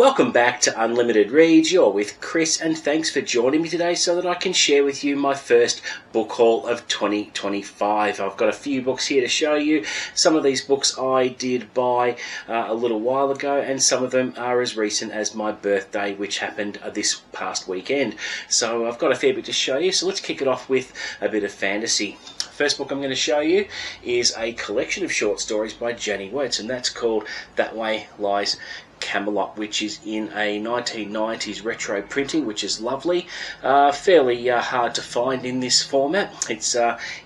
Welcome back to Unlimited Reads. You're with Chris, and thanks for joining me today so that I can share with you my first book haul of 2025. I've got a few books here to show you. Some of these books I did buy a little while ago, and some of them are as recent as my birthday, which happened this past weekend. So I've got a fair bit to show you, so let's kick it off with a bit of fantasy. First book I'm going to show you is a collection of short stories by Jenny Wirtz, and that's called That Way Lies Camelot, which is in a 1990s retro printing, which is lovely. Fairly hard to find in this format. It's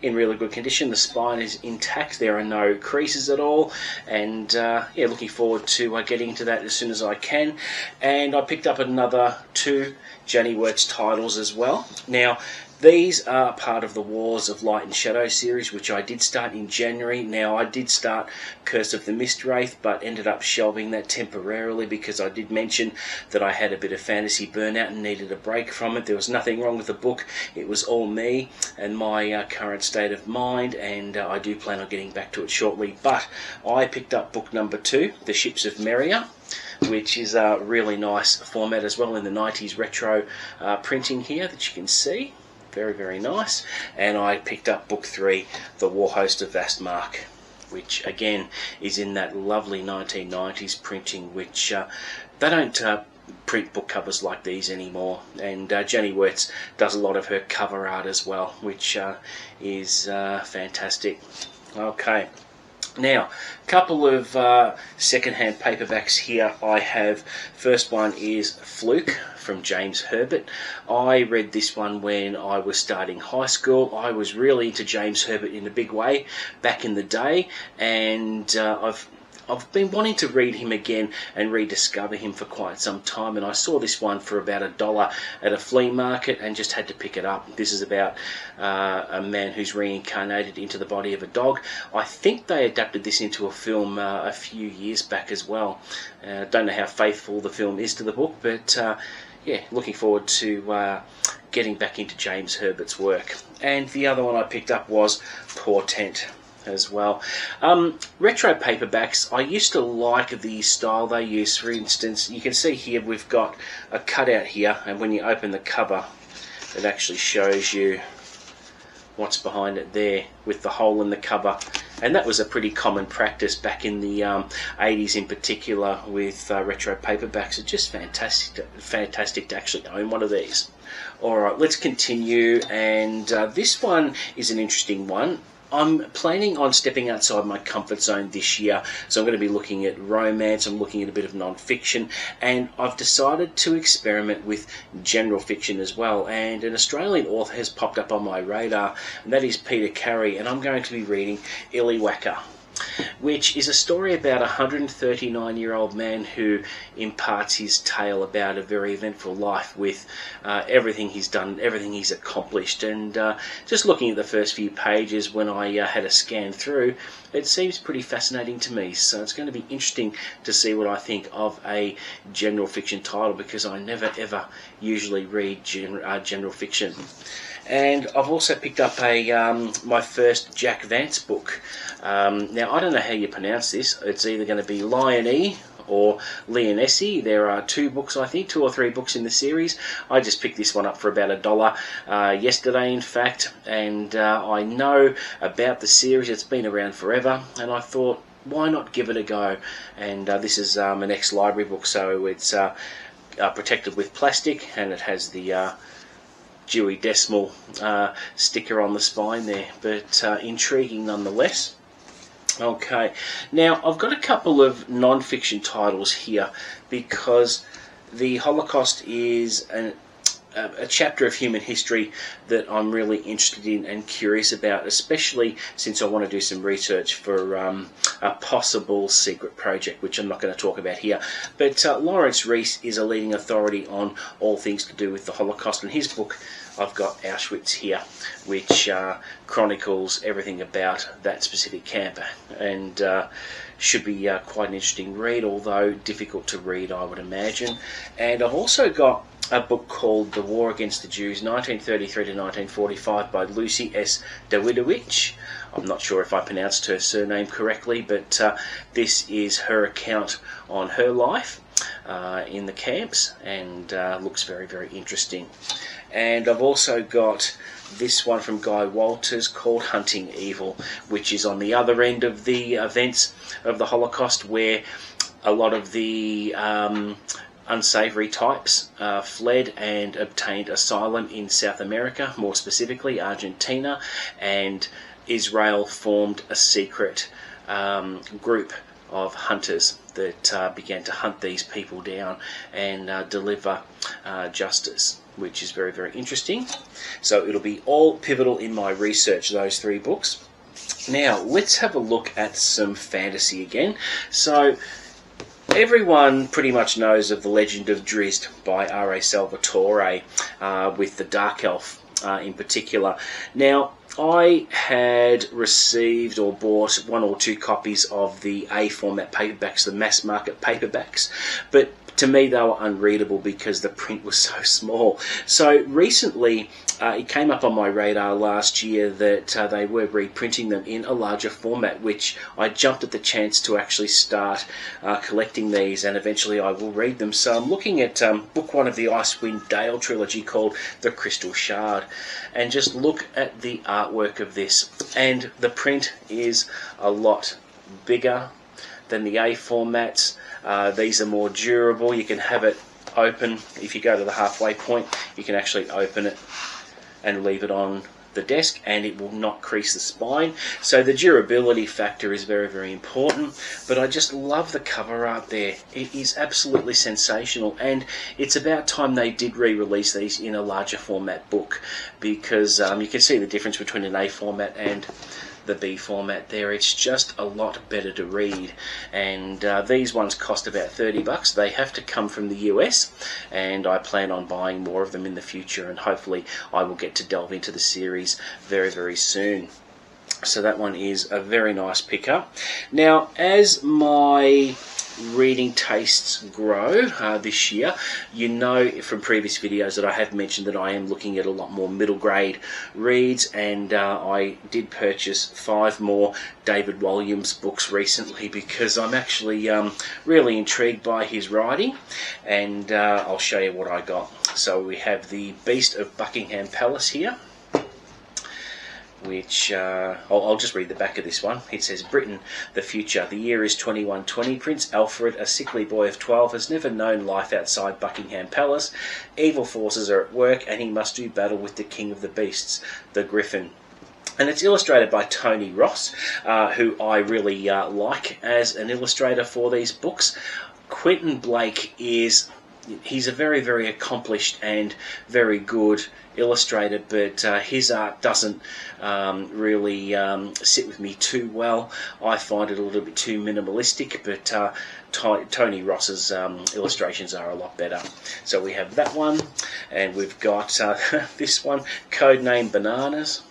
in really good condition. The spine is intact. There are no creases at all, and yeah, looking forward to getting into that as soon as I can. And I picked up another two Jenny Wirtz titles as well. Now, these are part of the Wars of Light and Shadow series, which I did start in January. Now, I did start Curse of the Mistwraith, but ended up shelving that temporarily because I did mention that I had a bit of fantasy burnout and needed a break from it. There was nothing wrong with the book. It was all me and my current state of mind, and I do plan on getting back to it shortly. But I picked up book number 2, The Ships of Meria, which is a really nice format as well in the 90s retro printing here that you can see. Very, very nice. And I picked up book 3, The War Host of Vastmark, which again is in that lovely 1990s printing, which they don't print book covers like these anymore. And Jenny Wirtz does a lot of her cover art as well, which is fantastic. Okay. Now, a couple of second-hand paperbacks here I have. First one is Fluke from James Herbert. I read this one when I was starting high school. I was really into James Herbert in a big way back in the day, and I've been wanting to read him again and rediscover him for quite some time, and I saw this one for about $1 at a flea market and just had to pick it up. This is about a man who's reincarnated into the body of a dog. I think they adapted this into a film a few years back as well. Don't know how faithful the film is to the book, but yeah, looking forward to getting back into James Herbert's work. And the other one I picked up was Portent as well. Retro paperbacks, I used to like the style they use. For instance, you can see here we've got a cutout here, and when you open the cover it actually shows you what's behind it there with the hole in the cover. And that was a pretty common practice back in the 80s in particular with retro paperbacks. It's just fantastic to actually own one of these. Alright, let's continue, and this one is an interesting one. I'm planning on stepping outside my comfort zone this year, so I'm going to be looking at romance, I'm looking at a bit of non-fiction, and I've decided to experiment with general fiction as well. And an Australian author has popped up on my radar, and that is Peter Carey, and I'm going to be reading Illiwacker, which is a story about a 139-year-old man who imparts his tale about a very eventful life with everything he's done, everything he's accomplished. And just looking at the first few pages when I had a scan through, it seems pretty fascinating to me. So it's going to be interesting to see what I think of a general fiction title, because I never ever usually read general fiction. And I've also picked up my first Jack Vance book. Now, I don't know how you pronounce this. It's either going to be Lion-E or Leonessi. There are 2 books, I think, 2 or 3 books in the series. I just picked this one up for about $1 yesterday, in fact. And I know about the series. It's been around forever. And I thought, why not give it a go? And this is an ex-library book, so it's protected with plastic, and it has the Dewey Decimal sticker on the spine there, but intriguing nonetheless. Okay, now I've got a couple of non-fiction titles here, because the Holocaust is a chapter of human history that I'm really interested in and curious about, especially since I want to do some research for a possible secret project, which I'm not going to talk about here. But Lawrence Rees is a leading authority on all things to do with the Holocaust, and his book, I've got Auschwitz here, which chronicles everything about that specific camp, and should be quite an interesting read, although difficult to read, I would imagine. And I've also got a book called The War Against the Jews, 1933 to 1945, by Lucy S. Dawidowicz. I'm not sure if I pronounced her surname correctly, but this is her account on her life. in the camps, and looks very, very interesting. And I've also got this one from Guy Walters called Hunting Evil, which is on the other end of the events of the Holocaust, where a lot of the unsavoury types fled and obtained asylum in South America, more specifically Argentina, and Israel formed a secret group of hunters that began to hunt these people down and deliver justice, which is very, very interesting. So it'll be all pivotal in my research, those 3 books. Now, let's have a look at some fantasy again. So, everyone pretty much knows of The Legend of Drizzt by R.A. Salvatore, with the Dark Elf in particular. Now, I had received or bought 1 or 2 copies of the A format paperbacks, the mass market paperbacks, but to me they were unreadable because the print was so small. So recently it came up on my radar last year that they were reprinting them in a larger format, which I jumped at the chance to actually start collecting these, and eventually I will read them. So I'm looking at book 1 of the Icewind Dale trilogy called The Crystal Shard, and just look at the artwork of this, and the print is a lot bigger than the A formats. These are more durable. You can have it open. If you go to the halfway point, you can actually open it and leave it on the desk, and it will not crease the spine. So the durability factor is very, very important. But I just love the cover art there. It is absolutely sensational, and it's about time they did re-release these in a larger format book, because you can see the difference between an A format and the B format there. It's just a lot better to read, and these ones cost about $30. They have to come from the US, and I plan on buying more of them in the future, and hopefully I will get to delve into the series very, very soon. So that one is a very nice pickup. Now, as my reading tastes grow this year, you know from previous videos that I have mentioned that I am looking at a lot more middle grade reads, and I did purchase 5 more David Walliams books recently because I'm actually really intrigued by his writing, and I'll show you what I got. So we have The Beast of Buckingham Palace here, which I'll just read the back of this one. It says, Britain, the future. The year is 2120. Prince Alfred, a sickly boy of 12, has never known life outside Buckingham Palace. Evil forces are at work, and he must do battle with the king of the beasts, the Griffin. And it's illustrated by Tony Ross, who I really like as an illustrator for these books. Quentin Blake he's a very, very accomplished and very good illustrator, but his art doesn't really sit with me too well. I find it a little bit too minimalistic, but Tony Ross's illustrations are a lot better. So we have that one, and we've got this one, Codename Bananas,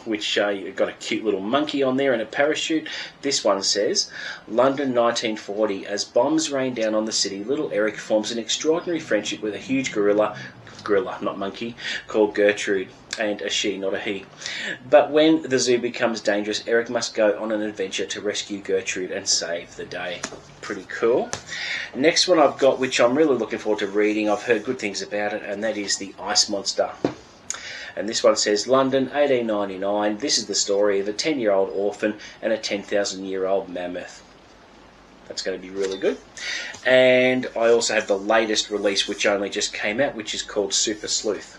which you've got a cute little monkey on there and a parachute. This one says, London 1940. As bombs rain down on the city, little Eric forms an extraordinary friendship with a huge gorilla, not monkey, called Gertrude, and a she, not a he. But when the zoo becomes dangerous, Eric must go on an adventure to rescue Gertrude and save the day. Pretty cool. Next one I've got, which I'm really looking forward to reading, I've heard good things about it, and that is The Ice Monster. And this one says, London, 1899. This is the story of a 10-year-old orphan and a 10,000-year-old mammoth. That's going to be really good. And I also have the latest release, which only just came out, which is called Super Sleuth.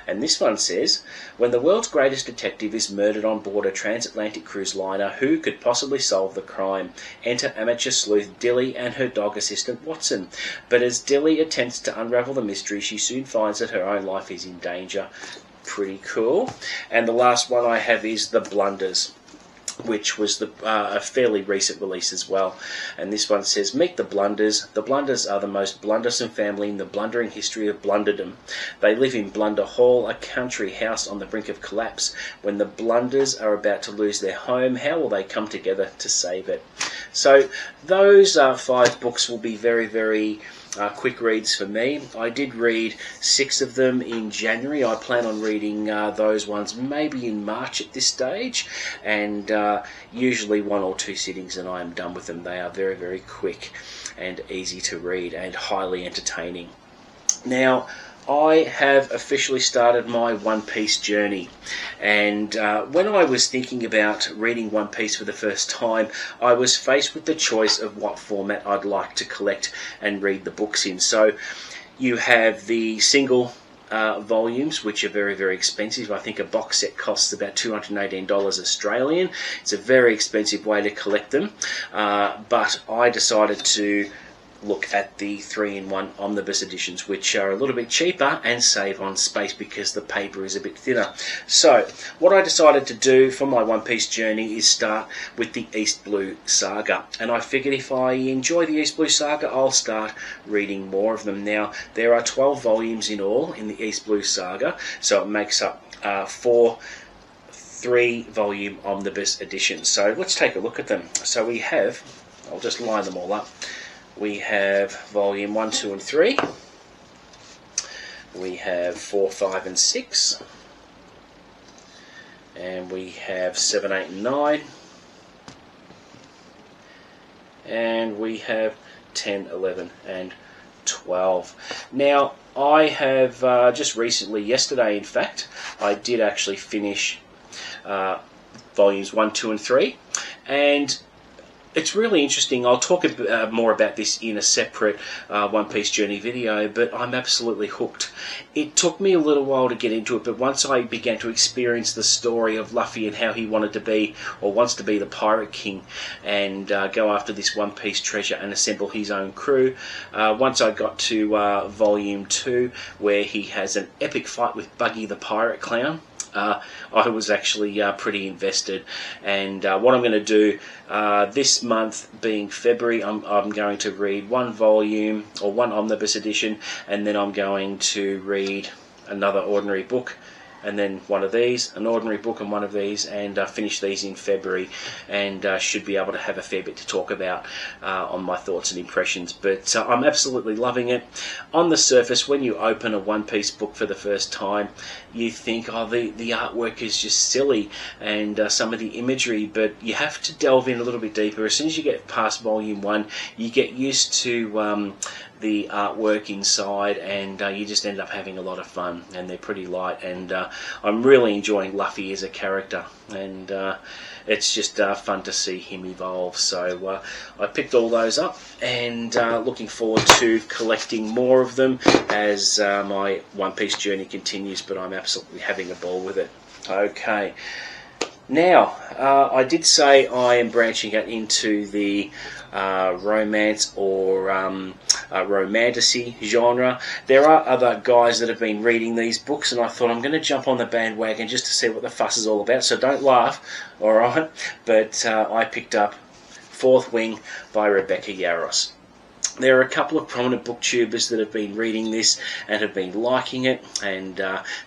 And this one says, when the world's greatest detective is murdered on board a transatlantic cruise liner, who could possibly solve the crime? Enter amateur sleuth Dilly and her dog assistant Watson. But as Dilly attempts to unravel the mystery, she soon finds that her own life is in danger. Pretty cool. And the last one I have is The Blunders, which was a fairly recent release as well. And this one says, meet the Blunders. The Blunders are the most blundersome family in the blundering history of blunderdom. They live in Blunder Hall, a country house on the brink of collapse. When the Blunders are about to lose their home, how will they come together to save it? So those 5 books will be very, very quick reads for me. I did read 6 of them in January. I plan on reading those ones maybe in March at this stage, and usually 1 or 2 sittings and I am done with them. They are very, very quick and easy to read and highly entertaining. Now, I have officially started my One Piece journey, and when I was thinking about reading One Piece for the first time, I was faced with the choice of what format I'd like to collect and read the books in. So you have the single volumes, which are very, very expensive. I think a box set costs about $218 Australian. It's a very expensive way to collect them, but I decided to look at the 3-in-1 omnibus editions, which are a little bit cheaper and save on space because the paper is a bit thinner. So what I decided to do for my One Piece journey is start with the East Blue Saga, and I figured if I enjoy the East Blue Saga, I'll start reading more of them. Now, there are 12 volumes in all in the East Blue Saga, so it makes up 4 3-volume omnibus editions. So let's take a look at them. So we have, I'll just line them all up. We have volume 1, 2 and 3. We have 4, 5 and 6. And we have 7, 8 and 9. And we have 10, 11 and 12. Now, I have just recently, yesterday in fact, I did actually finish volumes 1, 2 and 3. And it's really interesting. I'll talk more about this in a separate One Piece journey video, but I'm absolutely hooked. It took me a little while to get into it, but once I began to experience the story of Luffy and how he wanted to be, or wants to be, the Pirate King and go after this One Piece treasure and assemble his own crew, once I got to volume 2, where he has an epic fight with Buggy the Pirate Clown, I was actually pretty invested. And what I'm going to do this month, being February, I'm going to read 1 volume or 1 omnibus edition, and then I'm going to read another ordinary book, and then one of these, an ordinary book and one of these, and finish these in February, and should be able to have a fair bit to talk about on my thoughts and impressions. But I'm absolutely loving it. On the surface, when you open a One Piece book for the first time, you think, oh, the artwork is just silly, and some of the imagery, but you have to delve in a little bit deeper. As soon as you get past volume 1, you get used to the artwork inside, and you just end up having a lot of fun, and they're pretty light, and I'm really enjoying Luffy as a character, and it's just fun to see him evolve. So I picked all those up, and looking forward to collecting more of them as my One Piece journey continues, but I'm absolutely having a ball with it. Okay. Now, I did say I am branching out into the romance or romantasy genre. There are other guys that have been reading these books, and I thought I'm going to jump on the bandwagon just to see what the fuss is all about, so don't laugh, alright? But I picked up Fourth Wing by Rebecca Yarros. There are a couple of prominent booktubers that have been reading this and have been liking it, and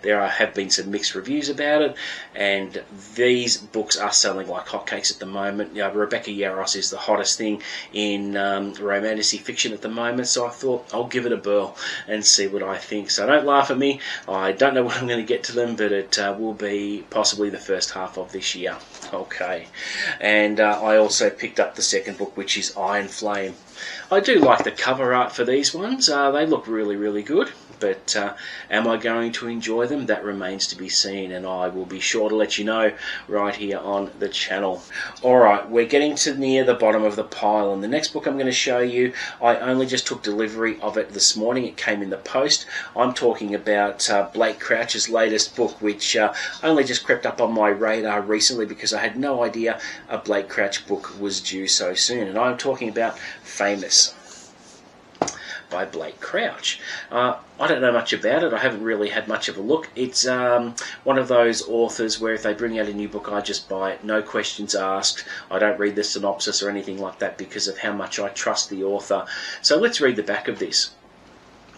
there have been some mixed reviews about it, and these books are selling like hotcakes at the moment. Rebecca Yarros is the hottest thing in romantasy fiction at the moment, so I thought I'll give it a whirl and see what I think. So don't laugh at me. I don't know when I'm going to get to them, but it will be possibly the first half of this year. Okay. And I also picked up the second book, which is Iron Flame. I do like the cover art for these ones. They look really, really good. But am I going to enjoy them? That remains to be seen, and I will be sure to let you know right here on the channel. Alright, we're getting to near the bottom of the pile, and the next book I'm going to show you, I only just took delivery of it this morning. It came in the post. I'm talking about Blake Crouch's latest book, which only just crept up on my radar recently because I had no idea a Blake Crouch book was due so soon, and I'm talking about Famous by Blake Crouch. I don't know much about it. I haven't really had much of a look. It's one of those authors where if they bring out a new book, I just buy it, no questions asked. I don't read the synopsis or anything like that because of how much I trust the author. So let's read the back of this.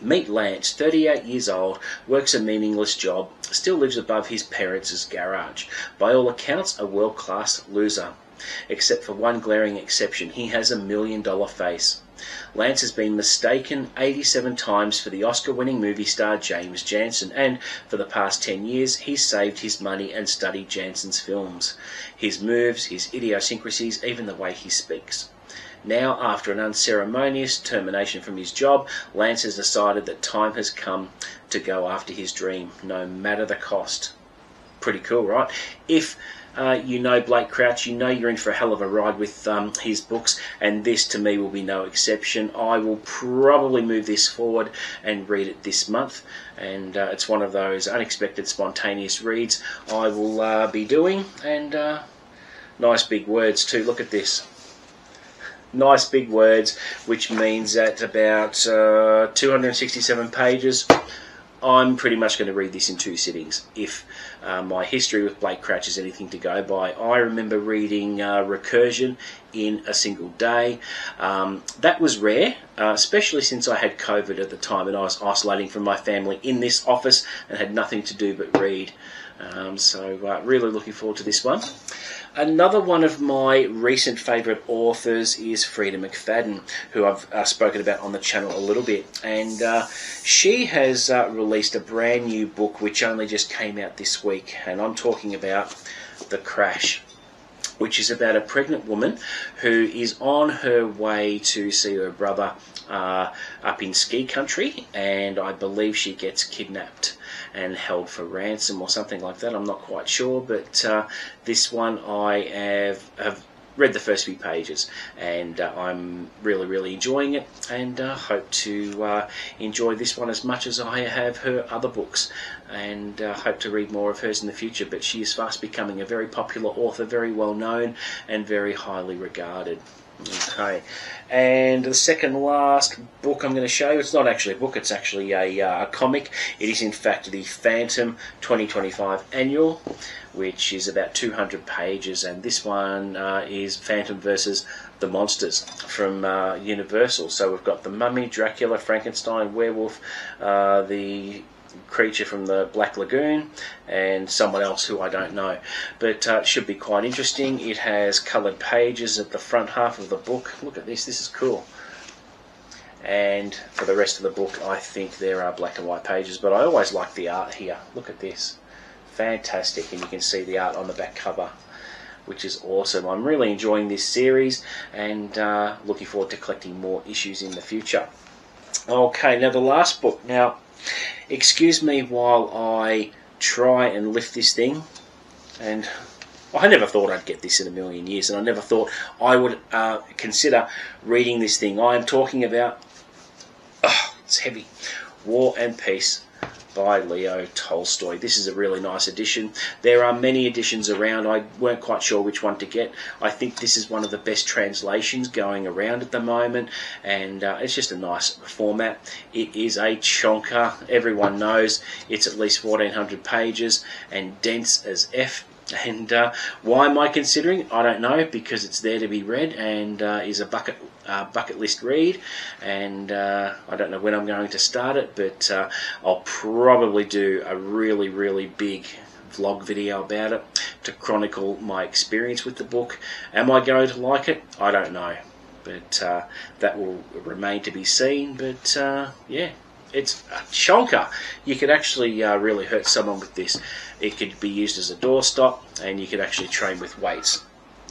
Meet Lance, 38 years old, works a meaningless job, still lives above his parents' garage. By all accounts, a world-class loser. except for one glaring exception. He has $1 million face. Lance has been mistaken 87 times for the Oscar-winning movie star James Janson, and for the past 10 years he's saved his money and studied Janson's films, his moves, his idiosyncrasies, even the way he speaks. Now, after an unceremonious termination from his job, Lance has decided that time has come to go after his dream, no matter the cost. Pretty cool, right? If you know Blake Crouch, you know you're in for a hell of a ride with his books, and this to me will be no exception. I will probably move this forward and read it this month, and it's one of those unexpected, spontaneous reads I will be doing. And nice big words too, look at this. Nice big words, which means that about 267 pages. I'm pretty much going to read this in 2 sittings, if my history with Blake Crouch is anything to go by. I remember reading Recursion in a single day. That was rare, especially since I had COVID at the time and I was isolating from my family in this office and had nothing to do but read. So really looking forward to this one. Another one of my recent favourite authors is Frida McFadden, who I've spoken about on the channel a little bit, and she has released a brand new book which only just came out this week, and I'm talking about The Crash, which is about a pregnant woman who is on her way to see her brother up in ski country, and I believe she gets kidnapped and held for ransom or something like that. I'm not quite sure, but this one I have read the first few pages, and I'm really enjoying it, and hope to enjoy this one as much as I have her other books, and hope to read more of hers in the future. But she is fast becoming a very popular author, very well known and very highly regarded. Okay, and the second last book I'm going to show you, it's not actually a book, it's actually a comic. It is in fact the Phantom 2025 Annual, which is about 200 pages, and this one is Phantom versus the Monsters from Universal. So we've got the Mummy, Dracula, Frankenstein, Werewolf, the creature from the Black Lagoon, and someone else who I don't know, but it should be quite interesting. It has coloured pages at the front half of the book. Look at this is cool. And for the rest of the book I think there are black and white pages, but I always like the art here. Look at this, fantastic, and you can see the art on the back cover, which is awesome. I'm really enjoying this series, and looking forward to collecting more issues in the future. Okay, now the last book. Now, excuse me while I try and lift this thing, and I never thought I'd get this in a million years, and I never thought I would consider reading this thing. I am talking about, it's heavy, War and Peace by Leo Tolstoy. This is a really nice edition. There are many editions around. I weren't quite sure which one to get. I think this is one of the best translations going around at the moment, and it's just a nice format. It is a chonker. Everyone knows it's at least 1400 pages and dense as F. And why am I considering it? I don't know, because it's there to be read and is a bucket list read, and I don't know when I'm going to start it, but I'll probably do a really big vlog video about it to chronicle my experience with the book. Am I going to like it? I don't know, but that will remain to be seen. But yeah, it's a chonker. You could actually really hurt someone with this. It could be used as a doorstop, and you could actually train with weights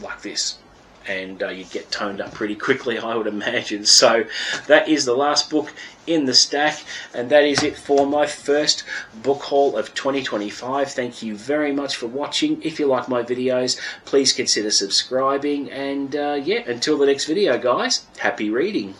like this, and you'd get toned up pretty quickly, I would imagine. So that is the last book in the stack, and that is it for my first book haul of 2025. Thank you very much for watching. If you like my videos, please consider subscribing, and yeah, until the next video, guys, happy reading.